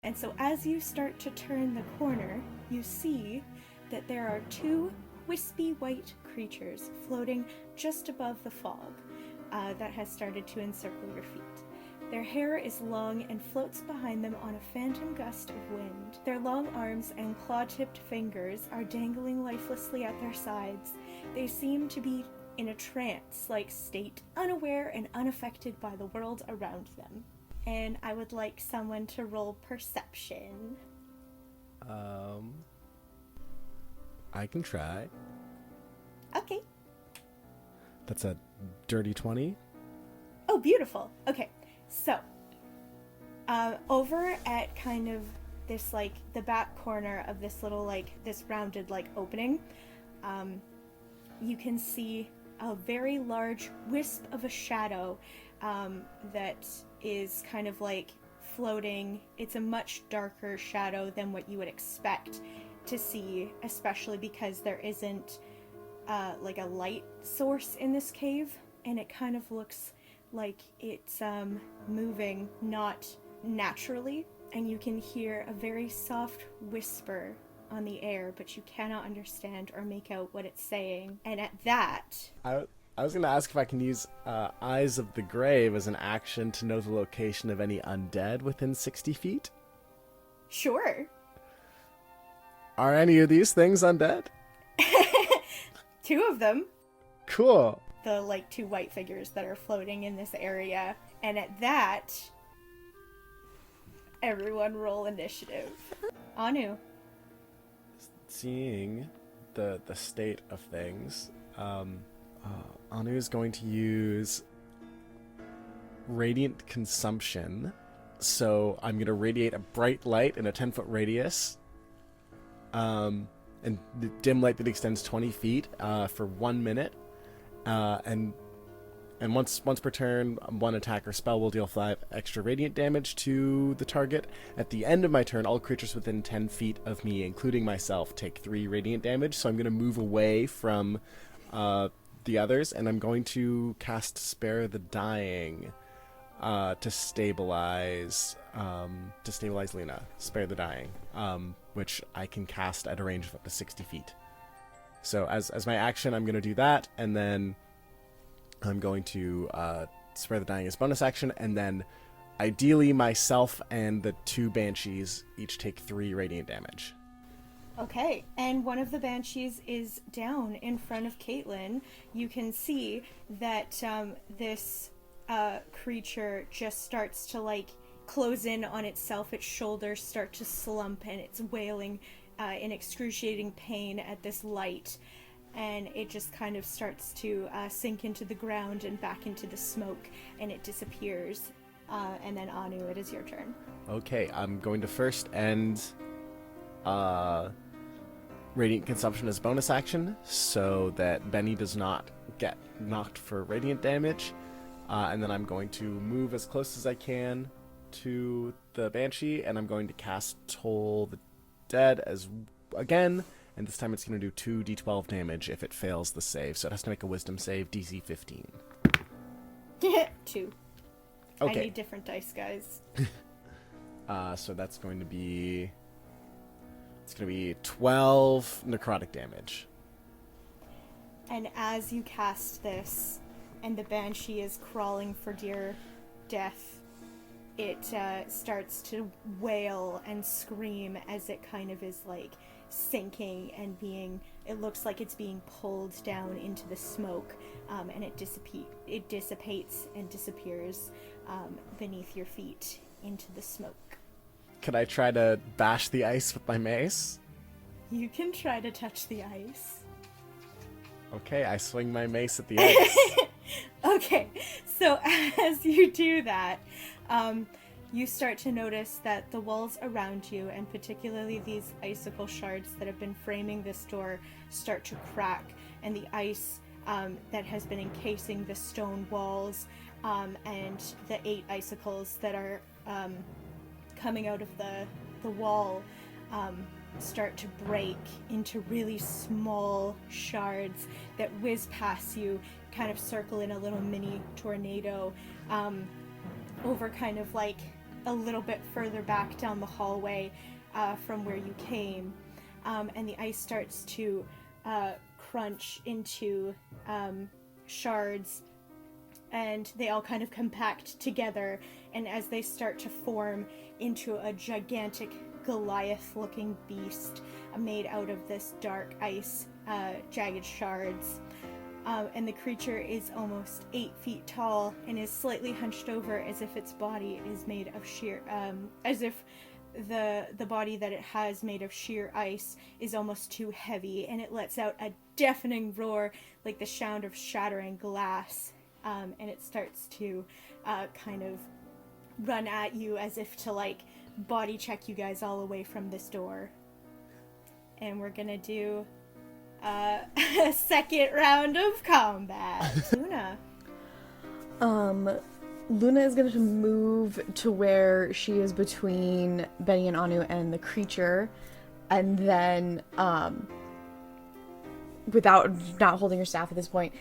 And so as you start to turn the corner, you see that there are two wispy white creatures floating just above the fog that has started to encircle your feet. Their hair is long and floats behind them on a phantom gust of wind. Their long arms and claw-tipped fingers are dangling lifelessly at their sides. They seem to be in a trance-like state, unaware and unaffected by the world around them. And I would like someone to roll perception. I can try. Okay. That's a dirty 20. Oh, beautiful. Okay, so over at kind of this, like, the back corner of this little, like, this rounded, like, opening, you can see a very large wisp of a shadow that is kind of, like, floating. It's a much darker shadow than what you would expect to see, especially because there isn't like a light source in this cave, and it kind of looks like it's moving not naturally, and you can hear a very soft whisper on the air, but you cannot understand or make out what it's saying. And at that, I was going to ask if I can use Eyes of the Grave as an action to know the location of any undead within 60 feet. sure. Are any of these things undead? Two of them. Cool. The, like, two white figures that are floating in this area. And at that, everyone roll initiative. Anu. Seeing the state of things, Anu is going to use Radiant Consumption. So I'm going to radiate a bright light in a 10-foot radius. And the dim light that extends 20 feet for 1 minute. And once per turn, one attack or spell will deal 5 extra radiant damage to the target. At the end of my turn, all creatures within 10 feet of me, including myself, take 3 radiant damage. So I'm going to move away from the others, and I'm going to cast Spare the Dying to stabilize Lena. Spare the Dying, which I can cast at a range of up to 60 feet. So as my action, I'm going to do that, and then I'm going to Spare the Dying as bonus action, and then ideally myself and the 2 banshees each take 3 radiant damage. Okay, and one of the banshees is down in front of Caitlin. You can see that this creature just starts to, like, close in on itself. Its shoulders start to slump, and it's wailing in excruciating pain at this light. And it just kind of starts to sink into the ground and back into the smoke, and it disappears. And then Anu, it is your turn. Okay, I'm going to first end Radiant Consumption as bonus action, so that Benny does not get knocked for radiant damage. And then I'm going to move as close as I can to the Banshee, and I'm going to cast Toll the Dead again, and this time it's going to do 2d12 damage if it fails the save, so it has to make a Wisdom save, DC 15. 2. Okay. I need different dice, guys. So that's going to be... It's going to be 12 necrotic damage. And as you cast this, and the Banshee is crawling for dear death, it starts to wail and scream as it kind of is, like, sinking and it looks like it's being pulled down into the smoke, and it dissipates and disappears beneath your feet into the smoke. Can I try to bash the ice with my mace? You can try to touch the ice. Okay, I swing my mace at the ice. Okay, so as you do that, you start to notice that the walls around you, and particularly these icicle shards that have been framing this door, start to crack, and the ice that has been encasing the stone walls and the 8 icicles that are coming out of the wall start to break into really small shards that whiz past you, kind of circle in a little mini tornado over kind of like a little bit further back down the hallway from where you came, and the ice starts to crunch into shards, and they all kind of compact together, and as they start to form into a gigantic Goliath-looking beast made out of this dark ice, jagged shards. And the creature is almost 8 feet tall and is slightly hunched over as if its body is made of sheer, as if the body that it has made of sheer ice is almost too heavy, and it lets out a deafening roar like the sound of shattering glass, and it starts to kind of run at you as if to like body check you guys all away from this door. And we're gonna do a second round of combat. Luna. Luna is going to move to where she is between Benny and Anu and the creature, and then, without not holding her staff at this point,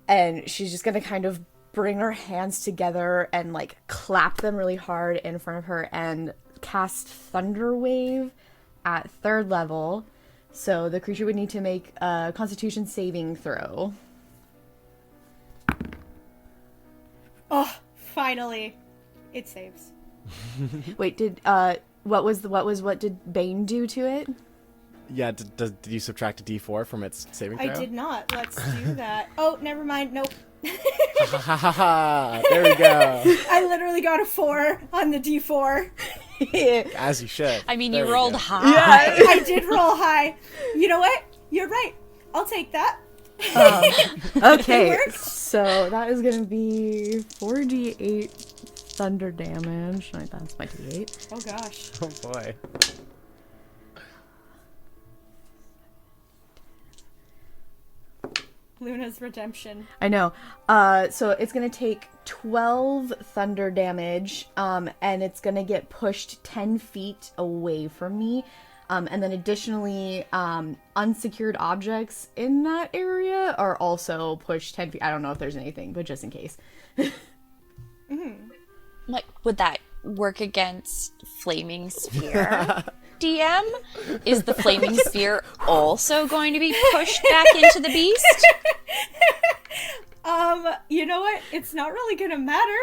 and she's just going to kind of bring her hands together and, like, clap them really hard in front of her and cast Thunder Wave at 3rd level. So the creature would need to make a Constitution saving throw. Oh, finally, it saves. Wait, what did Bane do to it? Yeah, did you subtract a d4 from its saving throw? I did not. Let's do that. Oh, never mind. Nope. Ha ha ha ha! There we go. I literally got a 4 on the d4. As you should. I mean, There you we rolled go. high. Yeah. I did roll high. You know what? You're right. I'll take that. Okay, It works. so that is gonna be 4d8 thunder damage. Right, that's my d8. Oh gosh. Oh boy. Luna's redemption. I know. So it's gonna take 12 thunder damage, and it's gonna get pushed 10 feet away from me. And then additionally, unsecured objects in that area are also pushed 10 feet. I don't know if there's anything, but just in case. Like, would that work against Flaming Sphere? DM? Is the Flaming Sphere also going to be pushed back into the beast? You know what? It's not really gonna matter.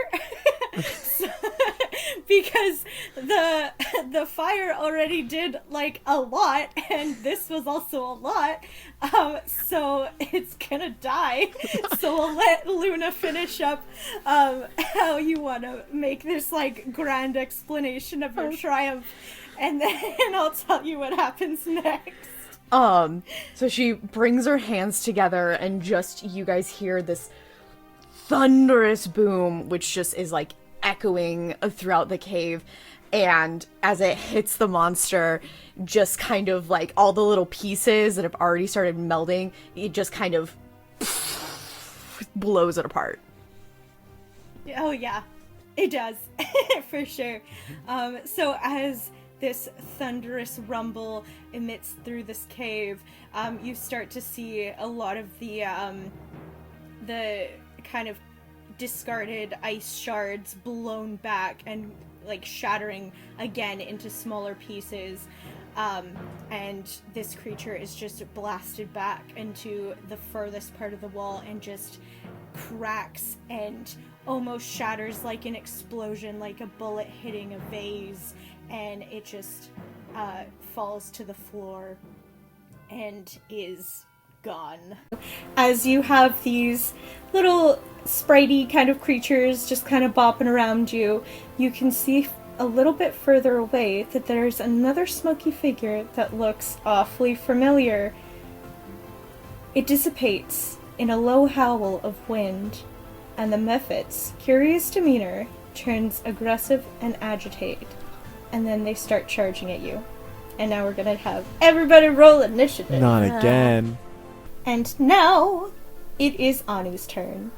Because the fire already did like a lot, and this was also a lot. So it's gonna die. So we'll let Luna finish up how you wanna make this like grand explanation of your triumph, and then I'll tell you what happens next. So she brings her hands together, and just you guys hear this thunderous boom, which just is like echoing throughout the cave. And as it hits the monster, just kind of like all the little pieces that have already started melting, it just kind of blows it apart. Oh yeah, it does. For sure. So as this thunderous rumble emits through this cave, you start to see a lot of the kind of discarded ice shards blown back and like shattering again into smaller pieces, and this creature is just blasted back into the furthest part of the wall and just cracks and almost shatters like an explosion, like a bullet hitting a vase, and it just falls to the floor and is gone. As you have these little spritey kind of creatures just kind of bopping around you, you can see a little bit further away that there's another smoky figure that looks awfully familiar. It dissipates in a low howl of wind, and the Mephit's curious demeanor turns aggressive and agitated, and then they start charging at you. And now we're gonna have everybody roll initiative. Not again. And now it is Anu's turn.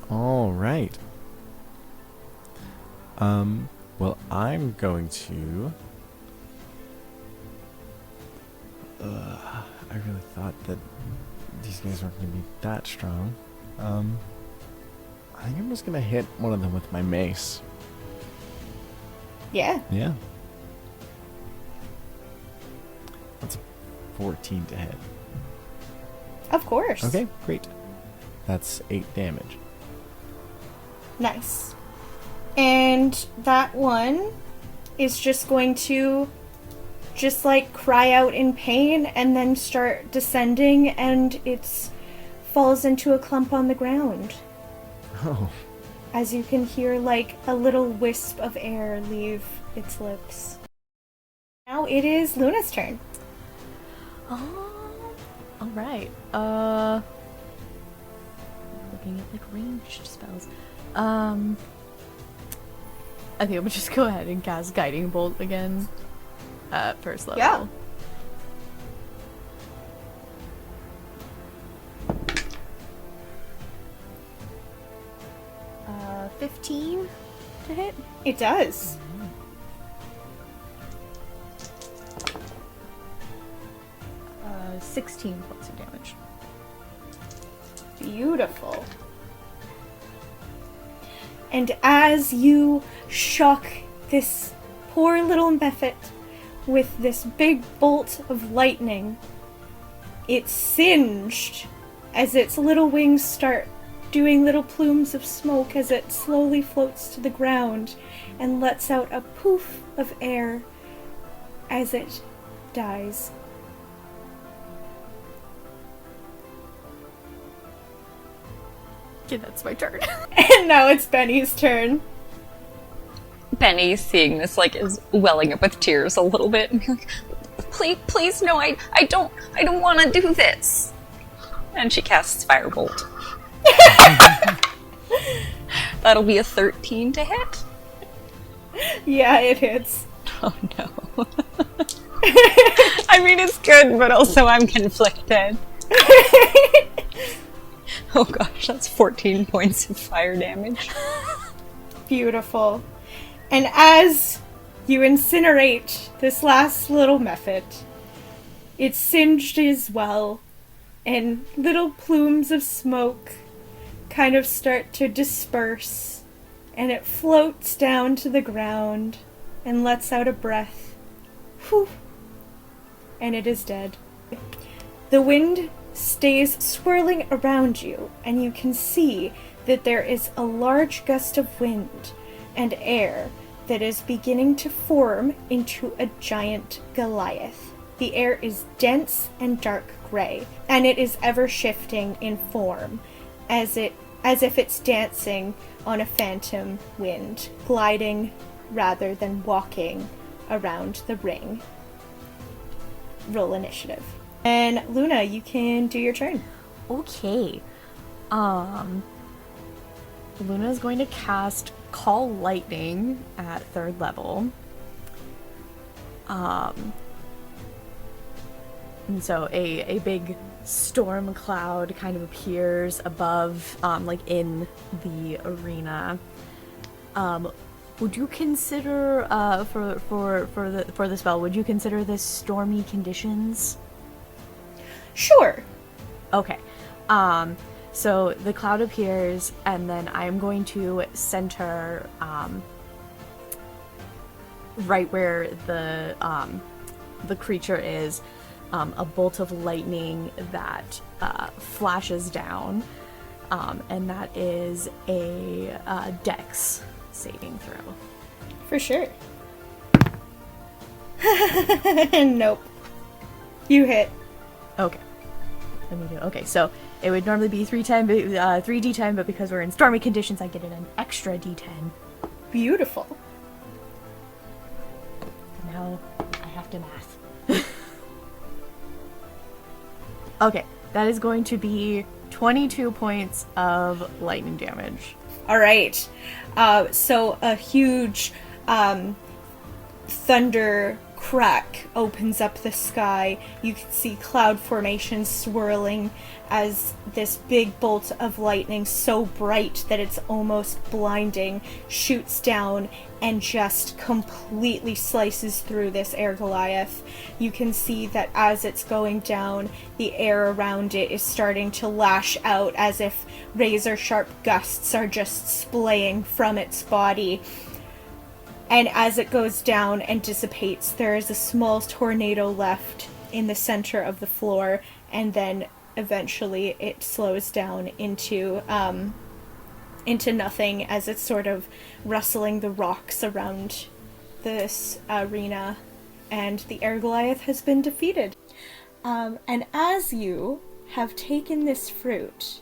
All right. Well, I'm going to. I really thought that these guys weren't going to be that strong. I think I'm just going to hit one of them with my mace. Yeah. Yeah. That's 14 to hit. Of course. Okay, great. That's 8 damage. Nice. And that one is just going to just like cry out in pain and then start descending, and it falls into a clump on the ground. Oh. As you can hear like a little wisp of air leave its lips. Now it is Luna's turn. All right. Looking at like ranged spells. I think I'm gonna just go ahead and cast Guiding Bolt again at first level. Yeah. Uh, 15 to hit. It does. 16 points of damage. Beautiful. And as you shock this poor little Mephit with this big bolt of lightning, it's singed as its little wings start doing little plumes of smoke as it slowly floats to the ground and lets out a poof of air as it dies. Okay, that's my turn. And now it's Benny's turn. Benny, seeing this, like, is welling up with tears a little bit, and like, please, no, I don't want to do this. And she casts Firebolt. That'll be a 13 to hit. Yeah, it hits. Oh no. I mean, it's good, but also I'm conflicted. Oh gosh, that's 14 points of fire damage. Beautiful. And as you incinerate this last little Mephit, it's singed as well, and little plumes of smoke kind of start to disperse, and it floats down to the ground and lets out a breath. Whew. And it is dead. The wind stays swirling around you, and you can see that there is a large gust of wind and air that is beginning to form into a giant Goliath. The air is dense and dark gray, and it is ever shifting in form, as if it's dancing on a phantom wind, gliding rather than walking around the ring. Roll initiative. And Luna, you can do your turn. Okay. Luna's going to cast Call Lightning at 3rd level. And so a big storm cloud kind of appears above, like in the arena. Would you consider, for the spell, would you consider this stormy conditions? Sure. Okay. So the cloud appears, and then I'm going to center, right where the creature is, a bolt of lightning that flashes down, and that is a Dex saving throw. For sure. Nope. You hit. Okay. Let me do. Okay, so it would normally be 3d10, but because we're in stormy conditions, I get an extra d10. Beautiful. Now I have to math. Okay, that is going to be 22 points of lightning damage. All right. So a huge thunder crack opens up the sky. You can see cloud formations swirling as this big bolt of lightning, so bright that it's almost blinding, shoots down and just completely slices through this air Goliath. You can see that as it's going down, the air around it is starting to lash out as if razor sharp gusts are just splaying from its body. And as it goes down and dissipates, there is a small tornado left in the center of the floor, and then eventually it slows down into nothing as it's sort of rustling the rocks around this arena, and the air Goliath has been defeated. And as you have taken this fruit,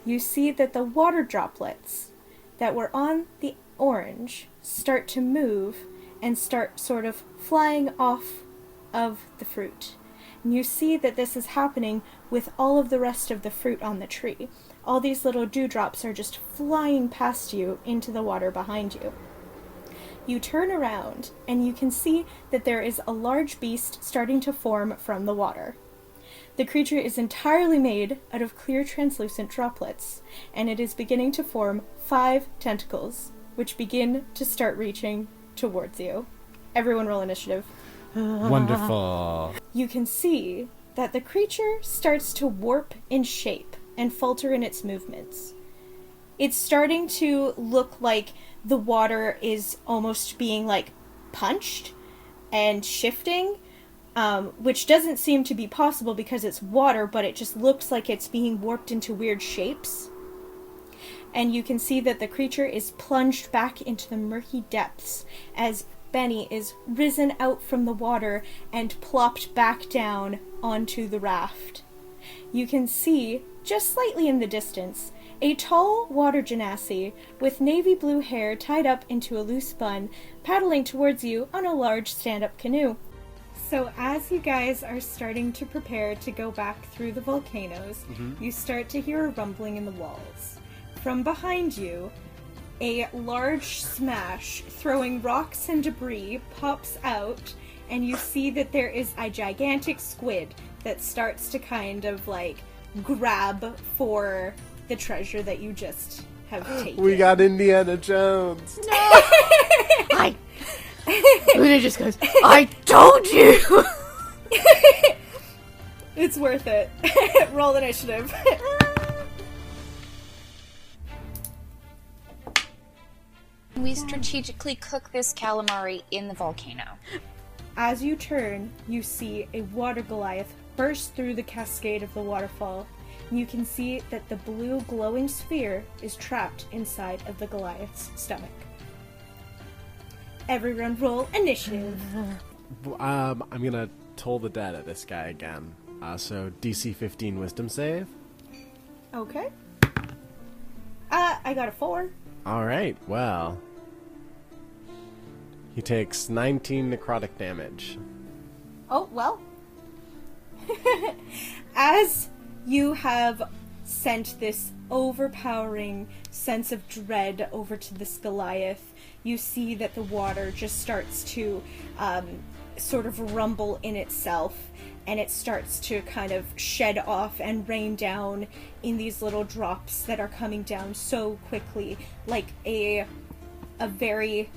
you see that the water droplets that were on the orange start to move and start sort of flying off of the fruit. And you see that this is happening with all of the rest of the fruit on the tree. All these little dewdrops are just flying past you into the water behind you. You turn around and you can see that there is a large beast starting to form from the water. The creature is entirely made out of clear translucent droplets, and it is beginning to form 5 tentacles, which begin to start reaching towards you. Everyone roll initiative. Wonderful. You can see that the creature starts to warp in shape and falter in its movements. It's starting to look like the water is almost being like punched and shifting, which doesn't seem to be possible because it's water, but it just looks like it's being warped into weird shapes. And you can see that the creature is plunged back into the murky depths as Benny is risen out from the water and plopped back down onto the raft. You can see, just slightly in the distance, a tall water genasi with navy blue hair tied up into a loose bun, paddling towards you on a large stand-up canoe. So as you guys are starting to prepare to go back through the volcanoes, you start to hear a rumbling in the walls. From behind you, a large smash throwing rocks and debris pops out, and you see that there is a gigantic squid that starts to kind of like grab for the treasure that you just have taken. We got Indiana Jones. Luna just goes, I told you! It's worth it. Roll initiative. We strategically cook this calamari in the volcano. As you turn, you see a water Goliath burst through the cascade of the waterfall. You can see that the blue glowing sphere is trapped inside of the Goliath's stomach. Everyone roll initiative. I'm gonna toll the dead at this guy again. So DC 15 Wisdom save. Okay. I got a 4. Alright, well. He takes 19 necrotic damage. Oh, well. As you have sent this overpowering sense of dread over to this Goliath, you see that the water just starts to sort of rumble in itself, and it starts to kind of shed off and rain down in these little drops that are coming down so quickly, like a very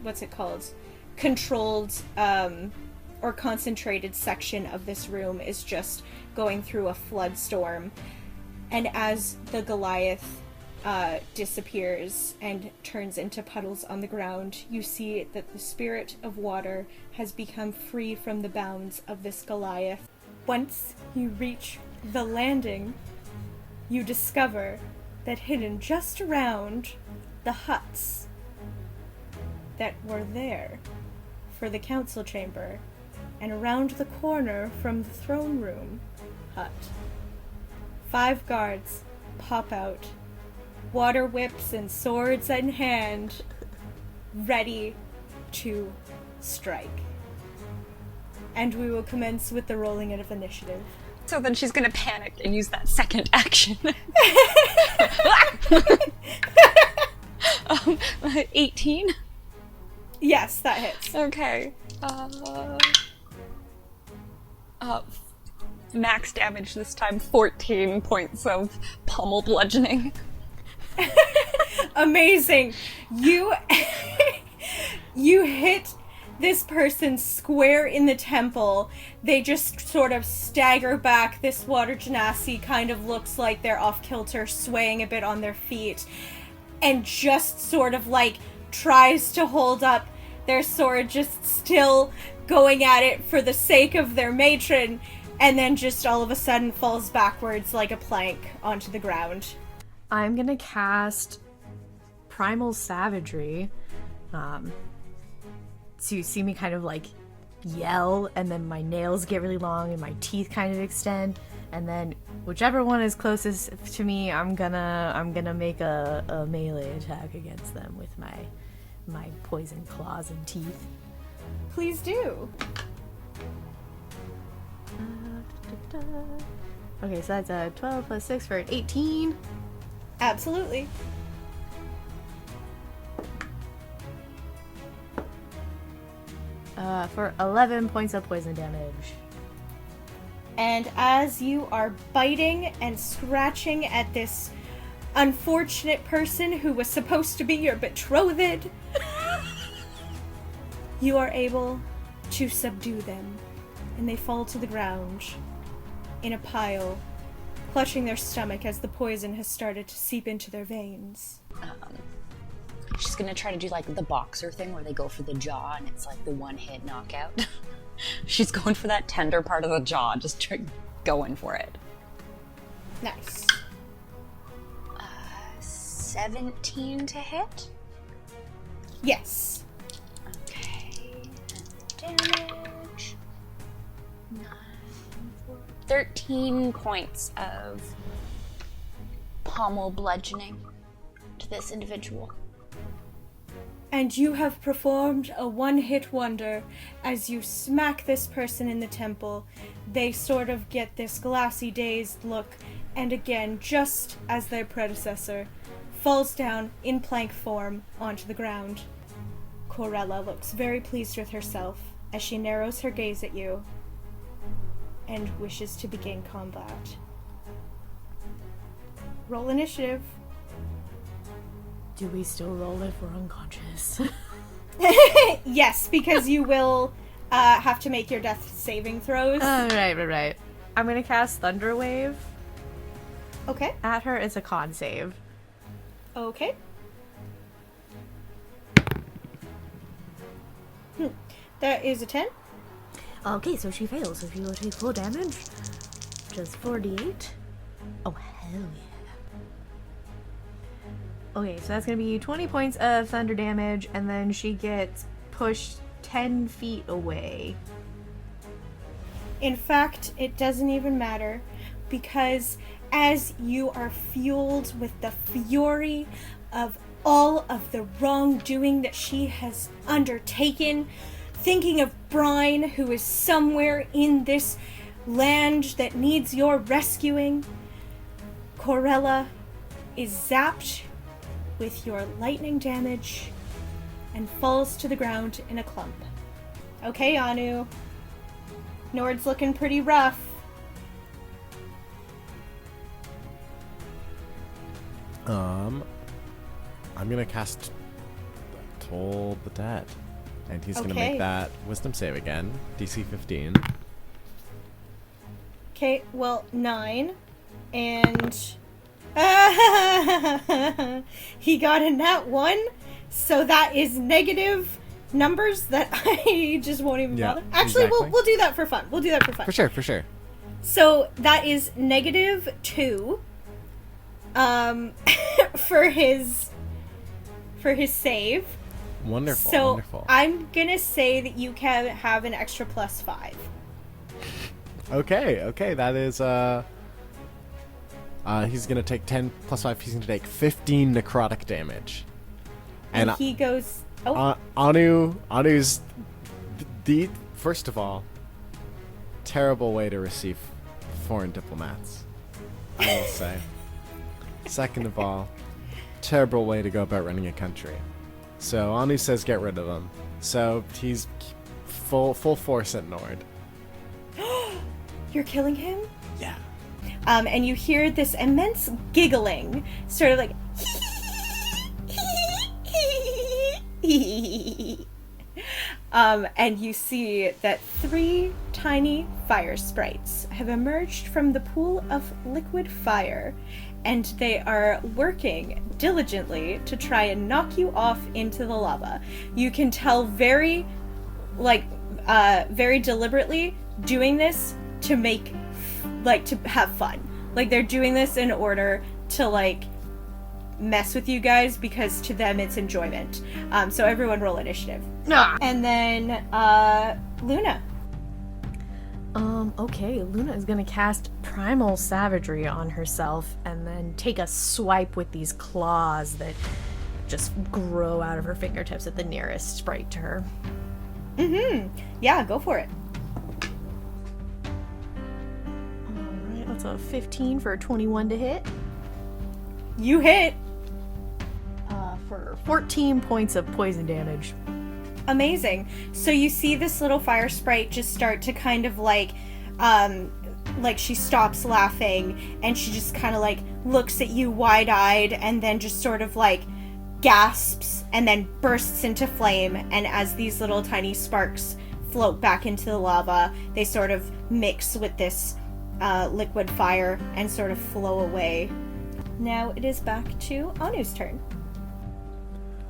what's it called? Controlled or concentrated section of this room is just going through a flood storm. And as the Goliath disappears and turns into puddles on the ground, you see that the spirit of water has become free from the bounds of this Goliath. Once you reach the landing, you discover that hidden just around the huts that were there for the council chamber, and around the corner from the throne room hut, 5 guards pop out, water whips and swords in hand, ready to strike. And we will commence with the rolling of initiative. So then she's gonna panic and use that second action. 18? Yes, that hits. Okay. Max damage this time, 14 points of pommel bludgeoning. Amazing. You hit this person square in the temple. They just sort of stagger back. This water genasi kind of looks like they're off kilter, swaying a bit on their feet, and just sort of like tries to hold up their sword, just still going at it for the sake of their matron, and then just all of a sudden falls backwards like a plank onto the ground. I'm gonna cast Primal Savagery. So you see me kind of like yell, and then my nails get really long and my teeth kind of extend, and then whichever one is closest to me, I'm gonna make a melee attack against them with my poison claws and teeth. Please do. Okay, so that's a 12 plus 6 for an 18. Absolutely. For 11 points of poison damage. And as you are biting and scratching at this unfortunate person who was supposed to be your betrothed, you are able to subdue them, and they fall to the ground in a pile, clutching their stomach as the poison has started to seep into their veins. She's gonna try to do like the boxer thing where they go for the jaw and it's like the one hit knockout. She's going for that tender part of the jaw, just going for it. Nice. 17 to hit? Yes. Okay. Damage. 13 points of pommel bludgeoning to this individual. And you have performed a one-hit wonder. As you smack this person in the temple, they sort of get this glassy, dazed look, and again, just as their predecessor, falls down in plank form onto the ground. Corella looks very pleased with herself as she narrows her gaze at you and wishes to begin combat. Roll initiative. Do we still roll if we're unconscious? Yes, because you will have to make your death saving throws. Right. I'm gonna cast Thunder Wave Okay. at her. It's a con save. Okay. That is a 10. Okay, so she fails, so she will take full damage. Just 4d8. Oh, hell yeah. Okay, so that's gonna be 20 points of thunder damage, and then she gets pushed 10 feet away. In fact, it doesn't even matter, because as you are fueled with the fury of all of the wrongdoing that she has undertaken, thinking of Brine, who is somewhere in this land that needs your rescuing, Corella is zapped with your lightning damage and falls to the ground in a clump. Okay, Anu. Nord's looking pretty rough. I'm gonna cast Toll the Dead. And he's gonna Okay. make that wisdom save again. DC 15. Okay, well, 9. And he got a nat 1, so that is negative numbers that I just won't even Yeah, bother. Actually, exactly. we'll do that for fun. We'll do that for fun. For sure. So that is negative 2 for his save. Wonderful, So wonderful. I'm gonna say that you can have an extra +5. Okay, that is, he's gonna take 10 plus 5, he's gonna take 15 necrotic damage. And he goes, Anu's the first of all, terrible way to receive foreign diplomats, I will say. Second of all, terrible way to go about running a country. So Anu says get rid of him. So he's full force at Nord. you're killing him? Yeah. And you hear this immense giggling, sort of like and you see that 3 tiny fire sprites have emerged from the pool of liquid fire and they are working diligently to try and knock you off into the lava. You can tell very deliberately doing this to make, to have fun. Like, they're doing this in order to, mess with you guys, because to them it's enjoyment. So everyone roll initiative. Ah. And then, Luna. Okay, Luna is gonna cast Primal Savagery on herself and then take a swipe with these claws that just grow out of her fingertips at the nearest sprite to her. Yeah, go for it. Alright, that's a 15 for a 21 to hit. You hit. For 14 points of poison damage. Amazing. So you see this little fire sprite just start to kind of she stops laughing, and she just kind of looks at you wide-eyed, and then just sort of gasps and then bursts into flame. And as these little tiny sparks float back into the lava, they sort of mix with this liquid fire and sort of flow away. Now it is back to Anu's turn.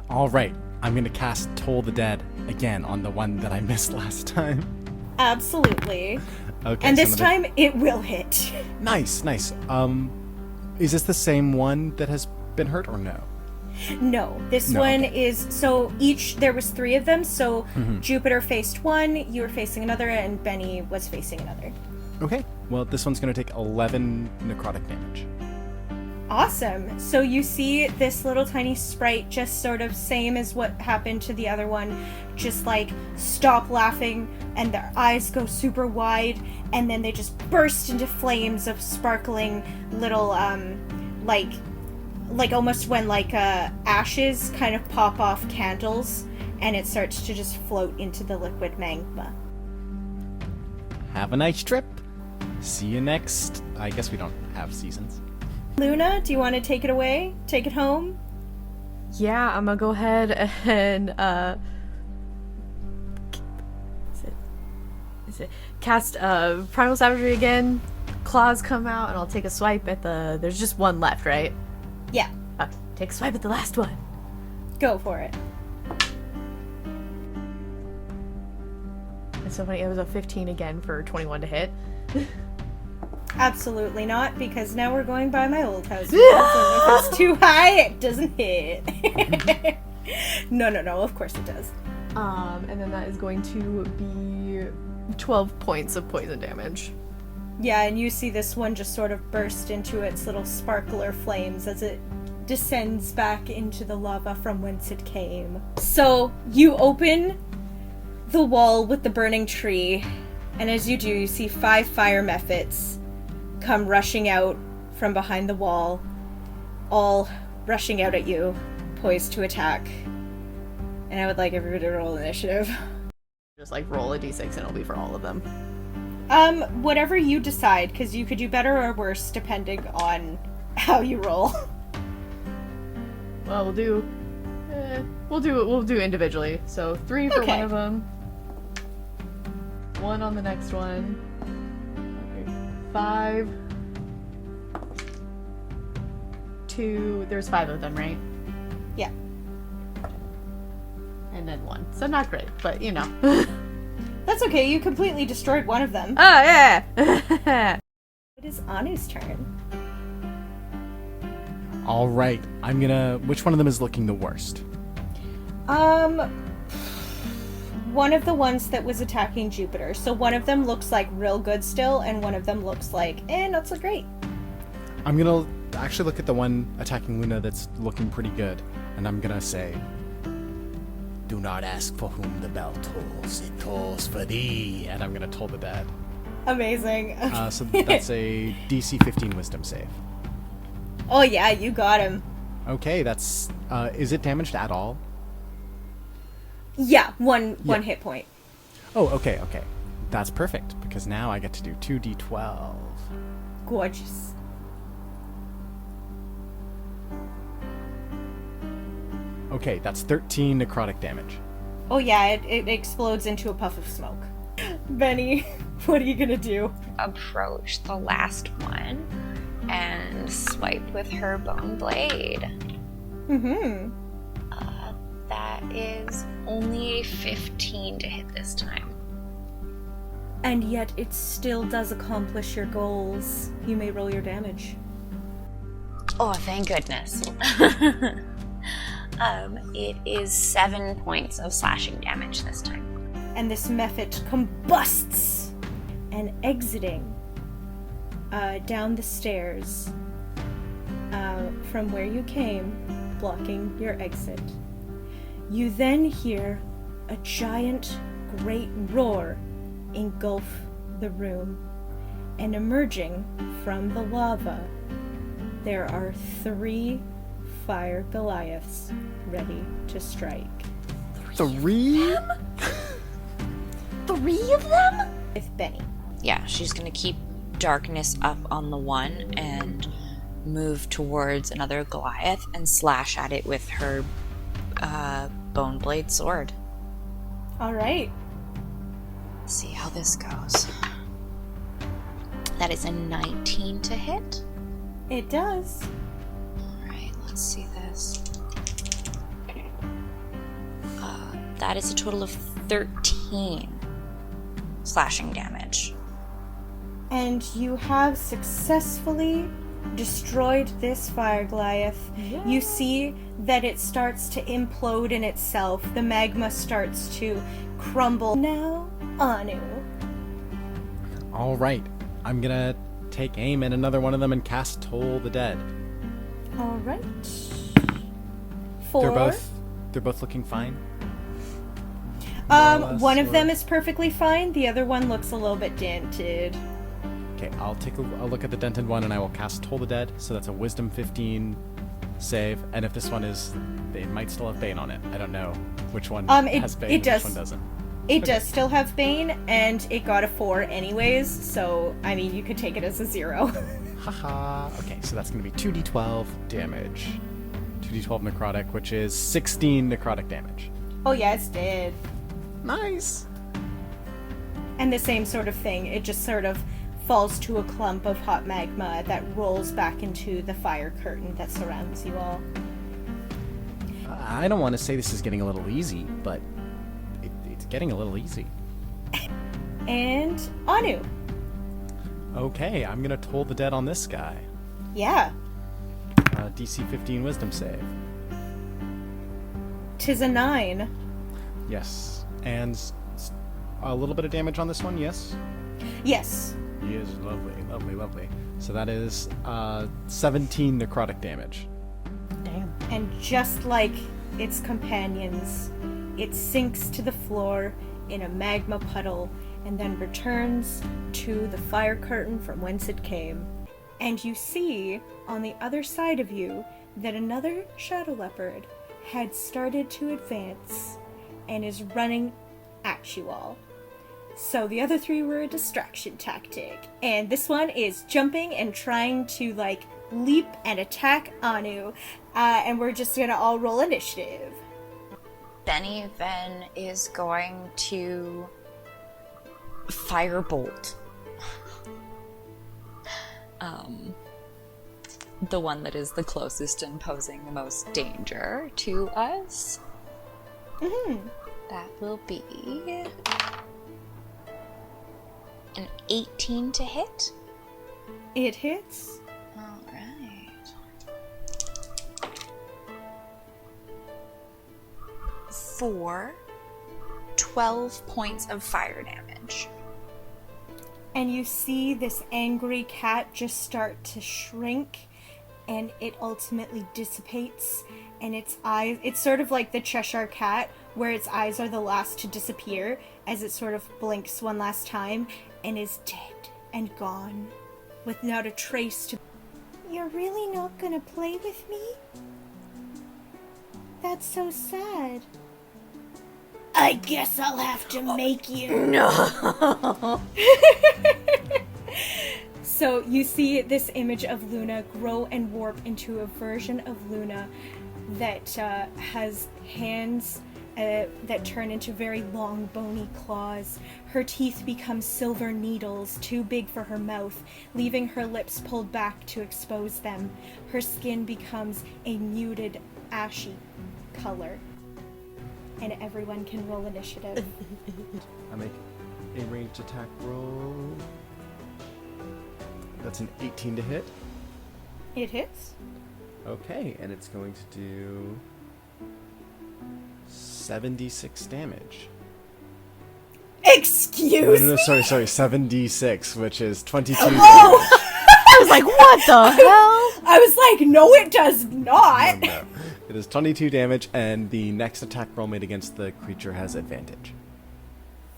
All right, I'm going to cast Toll the Dead again on the one that I missed last time. Absolutely. Okay. And so this time it will hit. Nice. Is this the same one that has been hurt or no? No, this one is, so there was 3 of them, so Jupiter faced one, you were facing another, and Benny was facing another. Okay, well, this one's going to take 11 necrotic damage. Awesome. So you see this little tiny sprite, just sort of same as what happened to the other one, just stop laughing, and their eyes go super wide, and then they just burst into flames of sparkling little almost when ashes kind of pop off candles, and it starts to just float into the liquid magma. Have a nice trip. See you next. I guess we don't have seasons. Luna, do you want to take it away? Take it home? Yeah, I'm gonna go ahead and is it cast Primal Savagery again. Claws come out, and I'll take a swipe at there's just one left, right? Yeah. Okay, take a swipe at the last one. Go for it. It's so funny, it was a 15 again for 21 to hit. Absolutely not, because now we're going by my old house. So if it's too high, it doesn't hit. No, of course it does. And then that is going to be 12 points of poison damage. Yeah, and you see this one just sort of burst into its little sparkler flames as it descends back into the lava from whence it came. So you open the wall with the burning tree, and as you do, you see 5 fire mephits come rushing out from behind the wall, all rushing out at you, poised to attack. And I would like everybody to roll initiative. Just roll a d6 and it'll be for all of them. Whatever you decide, because you could do better or worse depending on how you roll. Well, we'll do individually. So 3 for Okay. one of them. 1 on the next one. 5. 2. There's 5 of them, right? Yeah. And then 1. So not great, but you know. That's okay, you completely destroyed one of them. Oh yeah. It is Anu's turn. All right, which one of them is looking the worst? One of the ones that was attacking Jupiter. So one of them looks real good still, and one of them looks not so great. I'm going to actually look at the one attacking Luna that's looking pretty good, and I'm going to say, "Do not ask for whom the bell tolls, it tolls for thee." And I'm going to toll the dead. Amazing. So that's a DC 15 wisdom save. Oh yeah, you got him. Okay, that's... is it damaged at all? Yeah, one hit point. Oh, okay. That's perfect, because now I get to do 2d12. Gorgeous. Okay, that's 13 necrotic damage. Oh yeah, it explodes into a puff of smoke. Benny, what are you gonna do? Approach the last one and swipe with her bone blade. Mm-hmm. That is only a 15 to hit this time. And yet it still does accomplish your goals. You may roll your damage. Oh, thank goodness. It is 7 points of slashing damage this time. And this mephit combusts and exiting down the stairs from where you came, blocking your exit. You then hear a giant, great roar engulf the room, and emerging from the lava, there are 3 fire Goliaths ready to strike. 3? 3 of them? With Benny. Yeah, she's gonna keep darkness up on the one and move towards another Goliath and slash at it with her bone blade sword. All right. See how this goes. That is a 19 to hit. It does. Alright, let's see this. That is a total of 13 slashing damage. And you have successfully destroyed this fire Goliath. Yeah. You see that it starts to implode in itself. The magma starts to crumble. Now, Anu. All right. I'm gonna take aim at another one of them and cast Toll the Dead. All right. 4. They're both looking fine. More or less, One of or- them is perfectly fine. The other one looks a little bit dented. Okay, I'll take a look at the dented one and I will cast Toll the Dead. So that's a Wisdom 15 save. And if this one is, it might still have Bane on it. I don't know which one has Bane it and does. which one doesn't. It does still have Bane, and it got a 4 anyways, so, I mean, you could take it as a 0. Haha. Okay, so that's going to be 2d12 damage. 2d12 necrotic, which is 16 necrotic damage. Oh yeah, it's dead. Nice. And the same sort of thing, it just sort of falls to a clump of hot magma that rolls back into the fire curtain that surrounds you all. I don't want to say this is getting a little easy, but it's getting a little easy. And Anu. Okay, I'm going to Toll the Dead on this guy. Yeah. DC 15 Wisdom save. 'Tis a 9. Yes. And a little bit of damage on this one, yes? Yes. Yes, lovely, lovely, lovely. So that is 17 necrotic damage. Damn. And just like its companions, it sinks to the floor in a magma puddle and then returns to the fire curtain from whence it came. And you see on the other side of you that another shadow leopard had started to advance and is running at you all. So the other 3 were a distraction tactic, and this one is jumping and trying to like leap and attack Anu, and we're just gonna all roll initiative. Benny then is going to firebolt the one that is the closest and posing the most danger to us. That will be an 18 to hit. It hits. Alright. For 12 points of fire damage. And you see this angry cat just start to shrink, and it ultimately dissipates, and its eyes, it's sort of like the Cheshire Cat, where its eyes are the last to disappear, as it sort of blinks one last time, and is dead and gone, with not a trace to... You're really not gonna play with me? That's so sad. I guess I'll have to make you. No. So you see this image of Luna grow and warp into a version of Luna that has hands that turn into very long, bony claws. Her teeth become silver needles, too big for her mouth, leaving her lips pulled back to expose them. Her skin becomes a muted, ashy color. And everyone can roll initiative. I make a ranged attack roll. That's an 18 to hit. It hits. Okay, and it's going to do 76 damage. Excuse No, me? sorry, 7d6, which is 22 Oh! damage. I was like, what the hell? I was like, no, it does not. No. It is 22 damage, and the next attack roll made against the creature has advantage.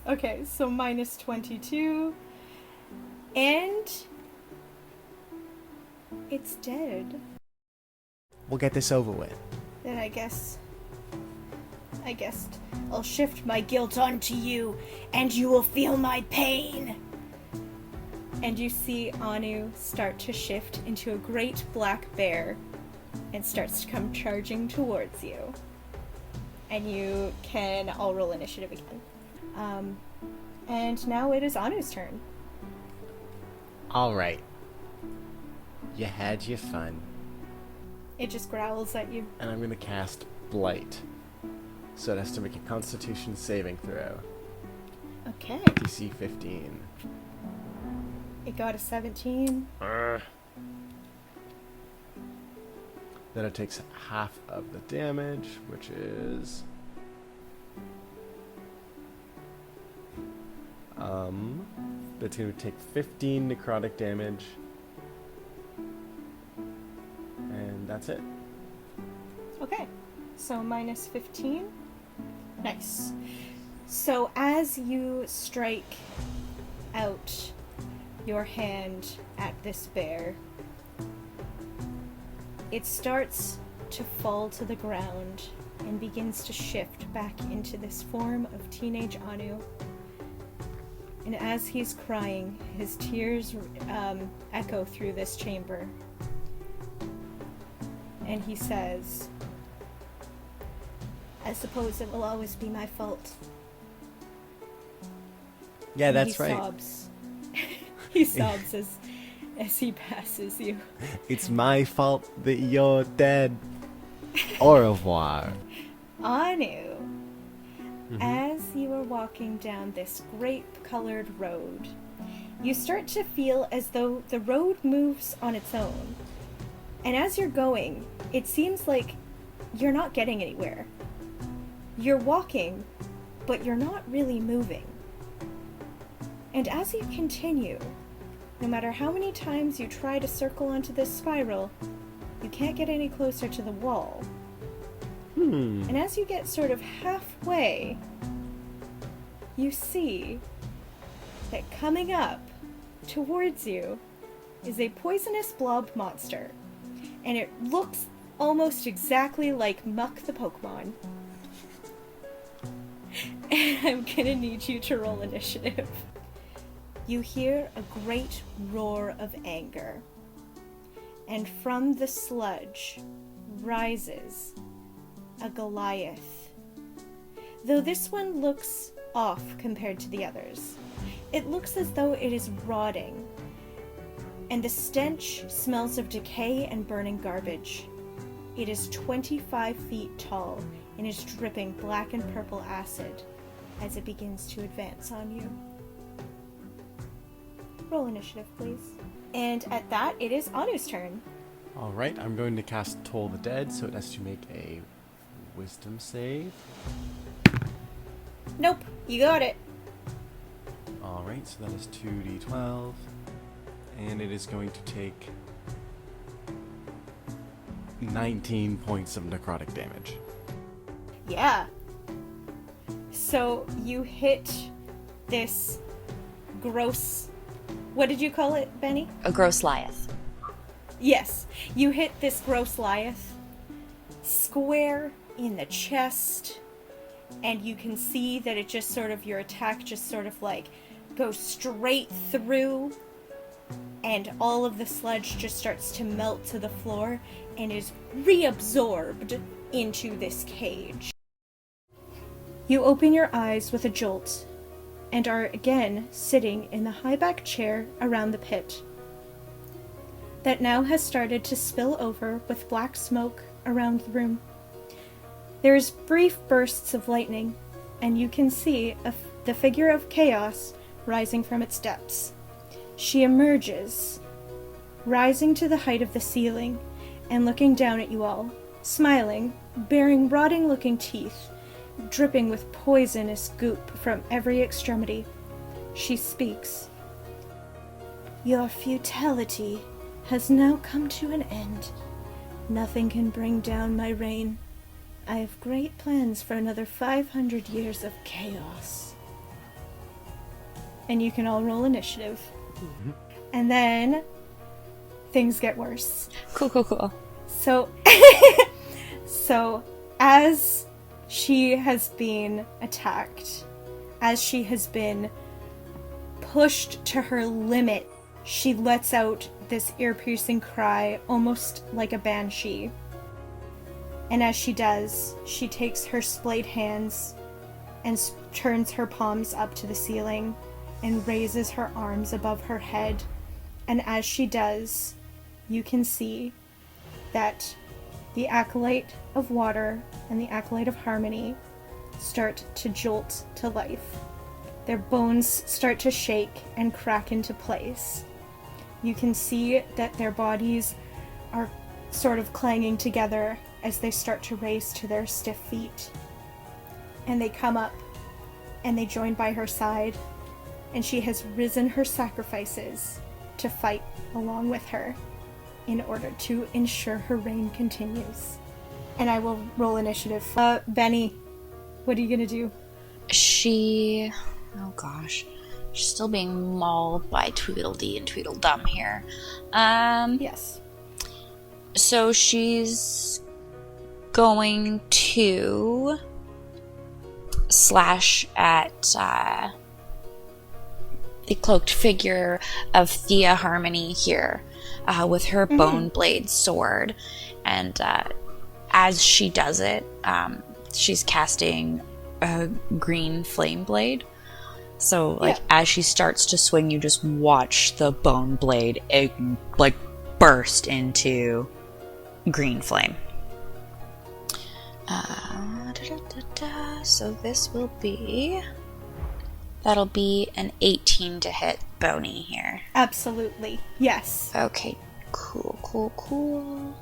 Okay, so minus 22. And it's dead. We'll get this over with. Then I guess I'll shift my guilt onto you, and you will feel my pain. And you see Anu start to shift into a great black bear and starts to come charging towards you. And you can all roll initiative again. And now it is Anu's turn. Alright. You had your fun. It just growls at you. And I'm going to cast Blight. So it has to make a Constitution saving throw. Okay. DC 15. It got a 17. Then it takes half of the damage, which is... It's going to take 15 necrotic damage. And that's it. Okay. So minus 15. Nice. So as you strike out your hand at this bear, it starts to fall to the ground and begins to shift back into this form of teenage Anu. And as he's crying, his tears echo through this chamber. And he says, I suppose it will always be my fault. Yeah, And that's he right. Sobs. He sobs as he passes you. It's my fault that you're dead. Au revoir. Anu, as you are walking down this grape-colored road, you start to feel as though the road moves on its own. And as you're going, it seems like you're not getting anywhere. You're walking, but you're not really moving. And as you continue, no matter how many times you try to circle onto this spiral, you can't get any closer to the wall. And as you get sort of halfway, you see that coming up towards you is a poisonous blob monster. And it looks almost exactly like Muck the Pokemon. And I'm gonna need you to roll initiative. You hear a great roar of anger. And from the sludge rises a Goliath. Though this one looks off compared to the others. It looks as though it is rotting, and the stench smells of decay and burning garbage. It is 25 feet tall and is dripping black and purple acid as it begins to advance on you. Roll initiative, please. And at that, it is Anu's turn. Alright, I'm going to cast Toll the Dead, so it has to make a Wisdom save. Nope, you got it. Alright, so that is 2d12. And it is going to take 19 points of necrotic damage. Yeah. So you hit this gross... What did you call it, Benny? A gross Liath. Yes. You hit this gross Liath square in the chest, and you can see that it just sort of, your attack just sort of like goes straight through, and all of the sludge just starts to melt to the floor and is reabsorbed into this cage. You open your eyes with a jolt and are again sitting in the high-back chair around the pit that now has started to spill over with black smoke around the room. There's brief bursts of lightning, and you can see the figure of Chaos rising from its depths. She emerges, rising to the height of the ceiling and looking down at you all, smiling, bearing rotting-looking teeth, dripping with poisonous goop from every extremity. She speaks. Your futility has now come to an end. Nothing can bring down my reign. I have great plans for another 500 years of chaos. And you can all roll initiative. Mm-hmm. And then things get worse. Cool. So, as she has been attacked, as she has been pushed to her limit, she lets out this ear-piercing cry, almost like a banshee. And as she does, she takes her splayed hands and turns her palms up to the ceiling and raises her arms above her head. And as she does, you can see that the Acolyte of Water and the Acolyte of Harmony start to jolt to life. Their bones start to shake and crack into place. You can see that their bodies are sort of clanging together as they start to race to their stiff feet. And they come up and they join by her side, and she has risen her sacrifices to fight along with her in order to ensure her reign continues. And I will roll initiative. Benny, what are you gonna do? Oh gosh. She's still being mauled by Tweedledee and Tweedledum here. Yes. So she's going to slash at the cloaked figure of Thea Harmony here with her bone blade sword. And as she does it, she's casting a green flame blade. So, as she starts to swing, you just watch the bone blade, burst into green flame. So this will be... That'll be an 18 to hit Boney here. Absolutely. Yes. Okay. Cool.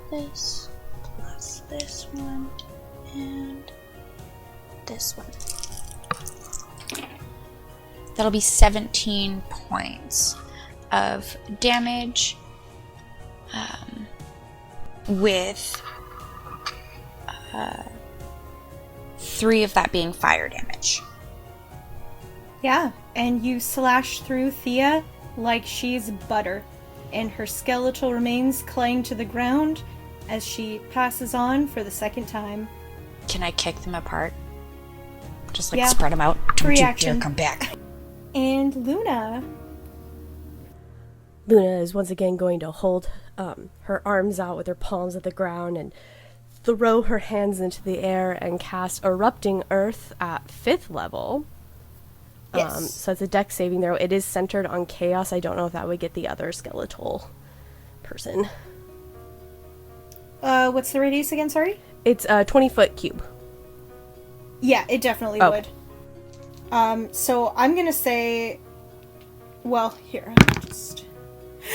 This plus this one and this one. That'll be 17 points of damage, with 3 of that being fire damage. Yeah, and you slash through Thea like she's butter, and her skeletal remains clang to the ground as she passes on for the second time. Can I kick them apart? Just spread them out. Free Don't action. you dare come back. And Luna. Luna is once again going to hold her arms out with her palms at the ground and throw her hands into the air and cast Erupting Earth at 5th level. Yes. So it's a dex saving throw. It is centered on Chaos. I don't know if that would get the other skeletal person. What's the radius again, sorry? It's a 20-foot cube. Yeah, it definitely would. So I'm gonna say... Well, here, I'll just...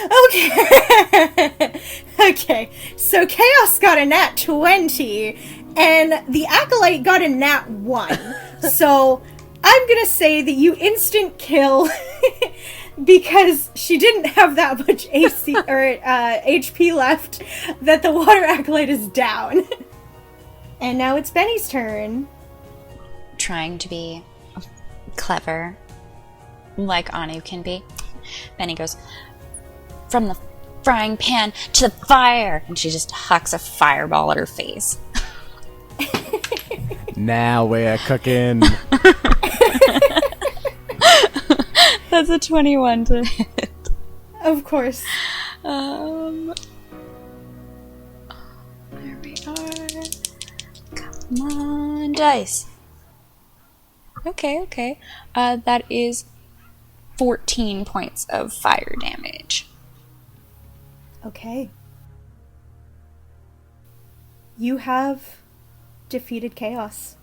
Okay! Okay, so Chaos got a nat 20, and the Acolyte got a nat 1. So I'm gonna say that you instant kill because she didn't have that much AC or HP left, that the Water Acolyte is down. And now it's Benny's turn. Trying to be clever, like Anu can be. Benny goes, from the frying pan to the fire! And she just hucks a fireball at her face. Now we're cooking. That's a 21 to hit. Of course. There we are. Come on, dice. Okay. That is 14 points of fire damage. Okay. You have defeated chaos.